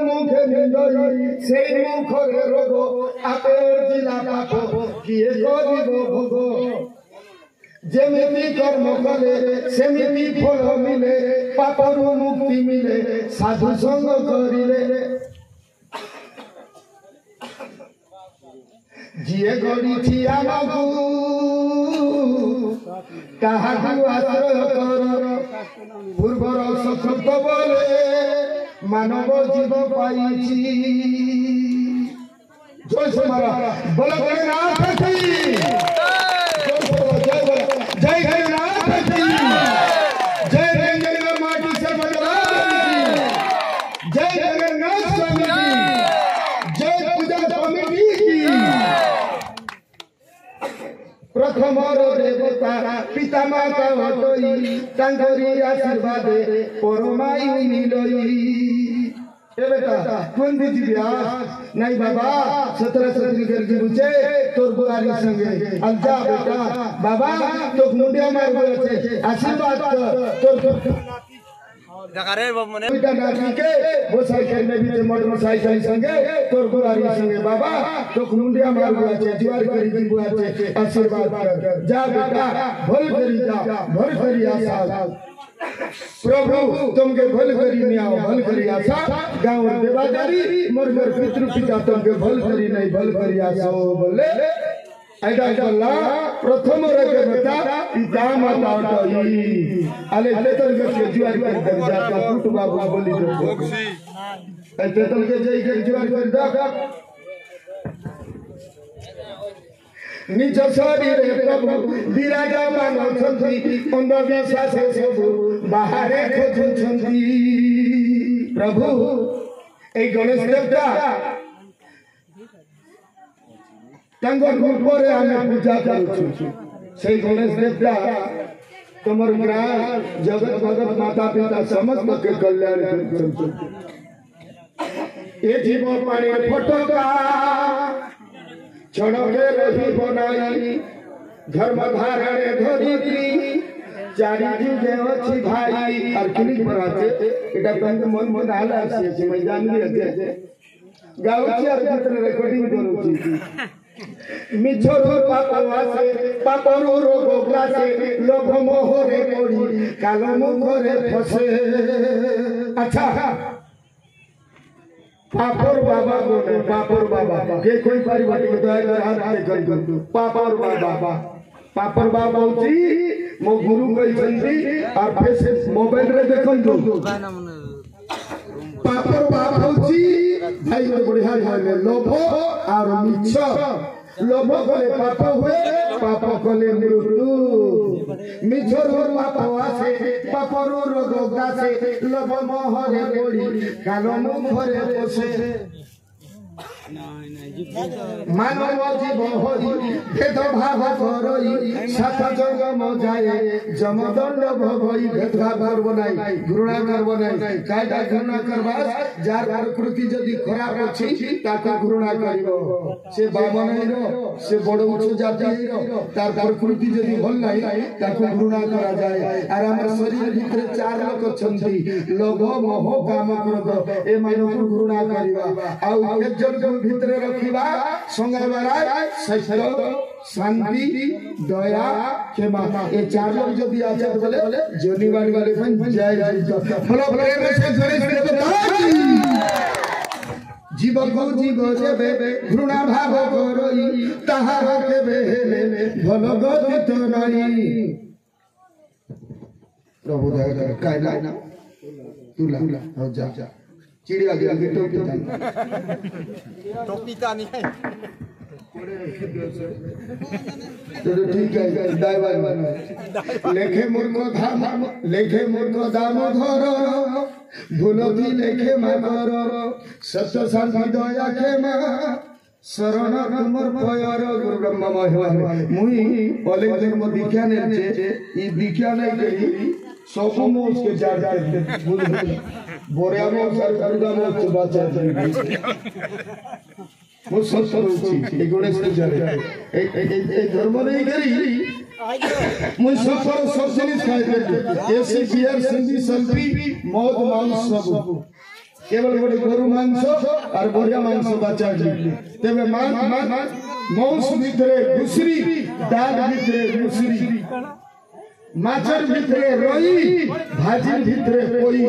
মুখে নিন্দই সেই মুখরে রোগ আপের জিলা পাপ কিয়ে করিব ভোগ যেমিতি কর্ম কলে সেমিতি ফল মিলে পাপরু মুক্তি মিলে সাধু সঙ্গ করিলে जिए गढ़ी आमकू ताहाकू आश्रय कर पूर्वर सशक्त बोले मानव जीव पाइछि जय समारा बोल गणनाथ की जय गणनाथ की जय रंजन माटी से भगवान की जय जगन्नाथ स्वामी की जय पूजा कमिटी की प्रथम देवता पिता माता हटई तांगरी आशीर्वाद परमायु मिलई ए बेटा कौन दीजी ब्यास नहीं बाबा 17 सदी करके बुझे तोर बुआरी संगे अलजा बेटा बाबा तो मुंडिया मार बोले आशीर्वाद तोर डकारे बाबू ने बेटा नाची के वो साइकिल में भी मोटरसाइकिल संगे तोर बुआरी संगे बाबा तो मुंडिया मार बोले जुआर करी दिन बुआते आशीर्वाद कर जा बेटा भल करी जा भर करी आशा प्रभु तुमके भल करी न्याओ भल करी आशा गाँव देवादारी मोर मोर पितृ पिता तुमके भल करी नहीं भल करी आशा बोले ऐसा बोला प्रथम रगे बेटा पिता माता हटई आले तेतल के जुआर कर जाता पुट बाबू बोली दो तेतल के जई के जुआर कर दा निज शरीर प्रभु विराजमान अछंती अंधविश्वास सब बाहर खोजुछंती प्रभु ए गणेश देवता तांगर रूपरे हमें पूजा करूछु से गणेश देवता तमर ग्राम जगत भगत माता पिता समस्त के कल्याण करूछु ए जीव पानी फटका क्षणके रही बनाई धर्म धारणे धरित्री चारि जुगे अछि भाई और क्लिक पर आते एटा पंग मन मन आला से मैं जानली अते गाउची और कितने रिकॉर्डिंग करूची मिछोरो पापरो रोग ग्लासे लोभ मोहरे पड़ी कालो मुखरे फसे अच्छा पापर बाबा बोले पापर बाबा के कोई परिवार के दया कर हाथ कर पापर बाबा होची मो गुरु कहि छंती और फेस मोबाइल रे देखन दो पापर बाबा होची भाई बढ़िया है लोभ और मिछ लोभ कले पाप हुए पाप कले मृत्यु मिछर पाप आसे पापर रोग गासे लोभ मोहरे पड़ी कालो मुखरे पोसे मानव जीव होई भेद भाव करई सात जन्म जाए जमदंड भोगई भेद भाव करबो नाही घृणा करबो नाही कायदा घृणा करबा जार प्रकृति जदी खराब अछि ताका घृणा करिवो से बामन रो से बड़ उच्च जाति रो तार प्रकृति जदी भल नाही ताको घृणा करा जाए आर हमर शरीर भीतर चार लोक छंती लोभ मोह काम क्रोध ए मानव घृणा करिवा आ एक जन भीतर रखिबा संगे बराय सत्य शांति दया क्षमा ये चार लोग जदी आछे बोले जोनीवाड़ी वाले बन जय जय बोलो प्रेम से गणेश देवता जीव को जीव जेबे घृणा भाव करई ताहार के बेले भल गति तो नहीं प्रभु दया कर कायला ना तुला हो जा चिड़िया के टोपीता नहीं है तो ठीक है दाई लेखे मूर्ख दामोदर भूलती लेखे मानर सत्य शांति दया खेमा शरण तुमर पयर गुरु ब्रह्म महेश्वर मुई अलेख जन्म दीक्षा ने ई दीक्षा नहीं करी सब मोस के जार बोरिया में सरकार में बाचा वो सब रुचि गणेश पूजा एक धर्म नहीं करी मुझ सब जिनिस खाए एसी बियर सिंधी सल्फी मौत मांस सब केवल गोटे गरु मांस और बढ़िया मांस बचा तेरे मौस भितरे घुसरी दाल भितरे घुसरी माछर भितरे रई भाजी भितरे कोई